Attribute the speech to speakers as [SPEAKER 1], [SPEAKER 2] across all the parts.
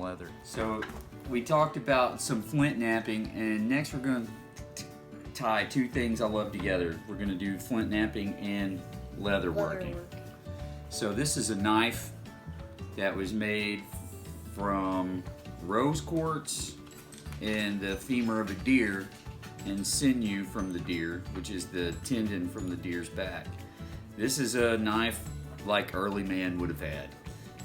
[SPEAKER 1] leather. So we talked about some flint knapping, and next we're going to tie two things I love together. We're going to do flint knapping and leather working. So this is a knife that was made from rose quartz and the femur of a deer and sinew from the deer, which is the tendon from the deer's back. This is a knife like early man would have had.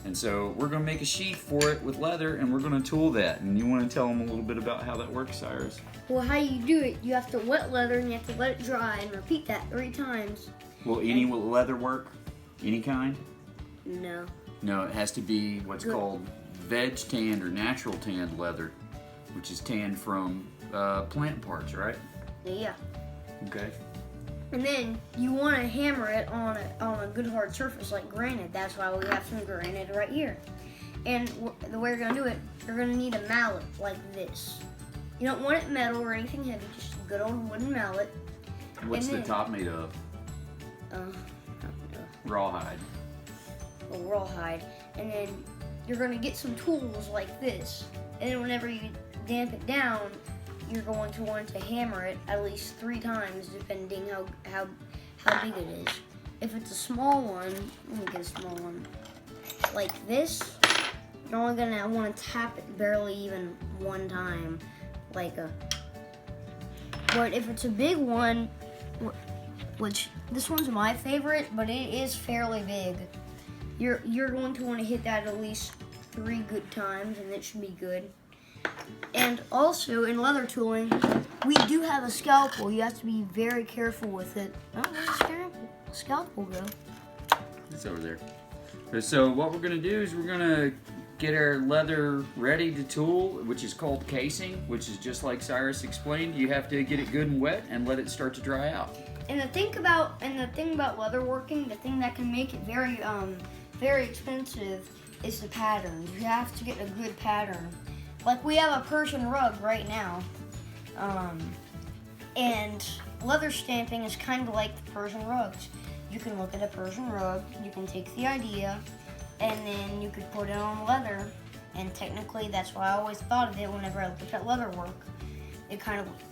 [SPEAKER 1] And so we're going to make a sheath for it with leather, and we're going to tool that. And you want to tell them a little bit about how that works, Cyrus?
[SPEAKER 2] Well, how you do it, you have to wet leather and you have to let it dry and repeat that 3 times.
[SPEAKER 1] Will any leather work? Any kind?
[SPEAKER 2] No.
[SPEAKER 1] No, it has to be what's called veg tanned or natural tanned leather, which is tanned from plant parts, right?
[SPEAKER 2] Yeah.
[SPEAKER 1] Okay.
[SPEAKER 2] And then you want to hammer it on a good hard surface like granite. That's why we have some granite right here. And the way you're going to do it, you're going to need a mallet like this. You don't want it metal or anything heavy, just a good old wooden mallet.
[SPEAKER 1] What's the top made of? Rawhide.
[SPEAKER 2] A rawhide. And then you're going to get some tools like this. And then whenever you damp it down, you're going to want to hammer it at least 3 times, depending how big it is. If it's a small one, let me get a small one, like this, you're only going to want to tap it barely even 1 time, but if it's a big one, which this one's my favorite, but it is fairly big, you're going to want to hit that at least 3 good times, and it should be good. And also in leather tooling, we do have a scalpel. You have to be very careful with it. Oh, where's the scalpel go?
[SPEAKER 1] It's over there. So what we're going to do is we're going to get our leather ready to tool, which is called casing, which is just like Cyrus explained. You have to get it good and wet and let it start to dry out.
[SPEAKER 2] And the thing about leather working, the thing that can make it very expensive is the patterns. You have to get a good pattern. Like we have a Persian rug right now, and leather stamping is kind of like the Persian rugs. You can look at a Persian rug, you can take the idea, and then you could put it on leather, and technically that's why I always thought of it whenever I looked at leather work. It kind of looks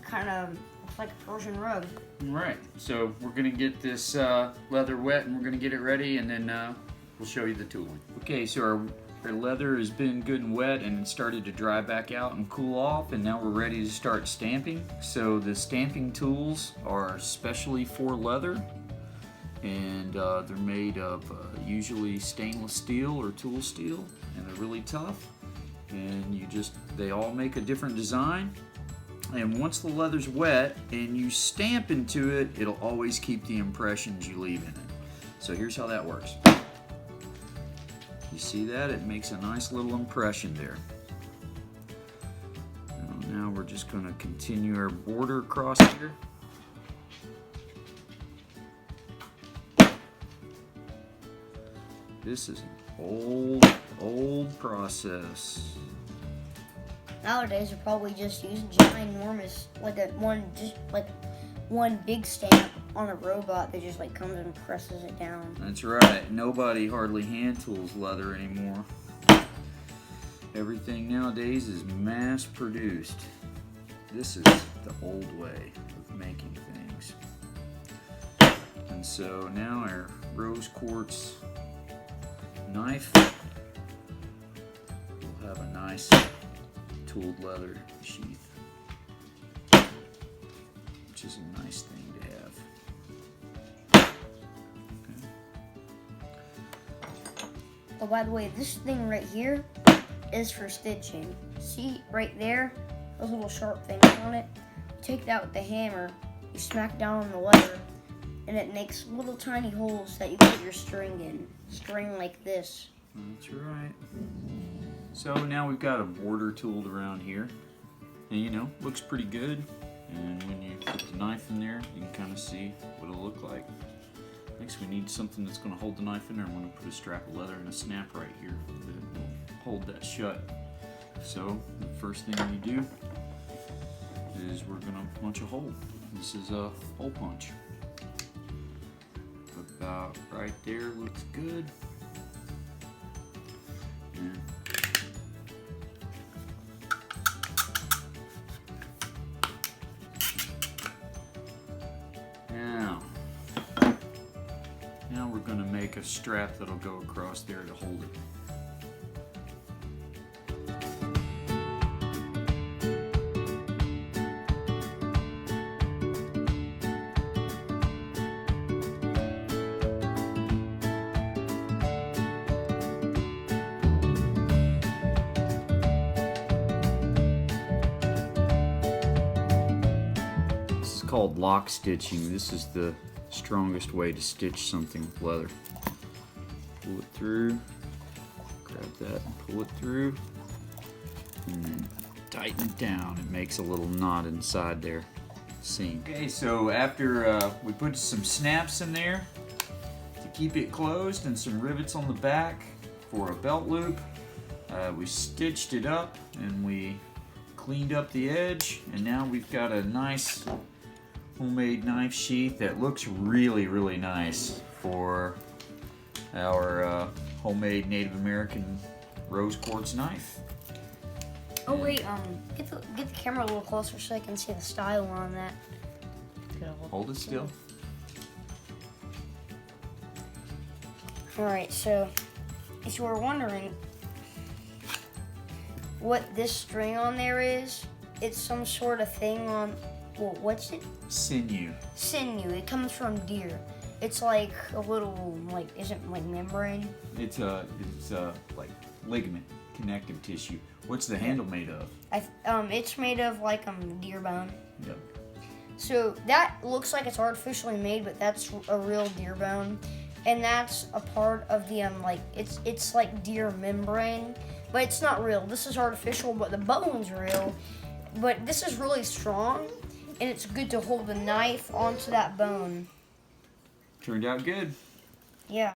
[SPEAKER 2] like a Persian rug.
[SPEAKER 1] Right, so we're going to get this leather wet and we're going to get it ready, and then we'll show you the tooling. Okay, so our leather has been good and wet and started to dry back out and cool off, and now we're ready to start stamping. So the stamping tools are specially for leather, and they're made of usually stainless steel or tool steel, and they're really tough, and they all make a different design. And once the leather's wet and you stamp into it, it'll always keep the impressions you leave in it. So here's how that works. You see that? It makes a nice little impression there. Now we're just going to continue our border across here. This is an old process.
[SPEAKER 2] Nowadays, they're probably just using ginormous, one big stamp on a robot that just comes and presses it down.
[SPEAKER 1] That's right. Nobody hardly hand tools leather anymore. Everything nowadays is mass produced. This is the old way of making things. And so now our rose quartz knife will have a nice tooled leather sheath, which is a nice thing to have. Okay.
[SPEAKER 2] Oh, by the way, this thing right here is for stitching. See right there, those little sharp things on it? You take that with the hammer, you smack down on the leather, and it makes little tiny holes that you put your string in. String like this.
[SPEAKER 1] That's right. So now we've got a border tooled around here, and looks pretty good. And when you put the knife in there, you can kind of see what it'll look like. Next we need something that's going to hold the knife in there. I'm going to put a strap of leather and a snap right here that will hold that shut. So the first thing you do is we're going to punch a hole. This is a hole punch. About right there looks good. And a strap that'll go across there to hold it. Called lock stitching. This is the strongest way to stitch something with leather. Pull it through, grab that and pull it through, and then tighten it down. It makes a little knot inside there. Seam. Okay, so after we put some snaps in there to keep it closed and some rivets on the back for a belt loop, we stitched it up and we cleaned up the edge, and now we've got a nice homemade knife sheath that looks really, really nice for our homemade Native American rose quartz knife.
[SPEAKER 2] Oh wait, get the camera a little closer so I can see the style on that.
[SPEAKER 1] Hold it still.
[SPEAKER 2] Alright, so if you were wondering what this string on there is, it's some sort of thing on, well, what's it?
[SPEAKER 1] Sinew.
[SPEAKER 2] Sinew. It comes from deer. It's like a little, like, isn't like membrane?
[SPEAKER 1] It's like ligament, connective tissue. What's the handle made of?
[SPEAKER 2] It's made of like deer bone.
[SPEAKER 1] Yep.
[SPEAKER 2] So that looks like it's artificially made, but that's a real deer bone, and that's a part of the like it's like deer membrane, but it's not real. This is artificial, but the bone's real. But this is really strong, and it's good to hold the knife onto that bone.
[SPEAKER 1] Turned out good.
[SPEAKER 2] Yeah.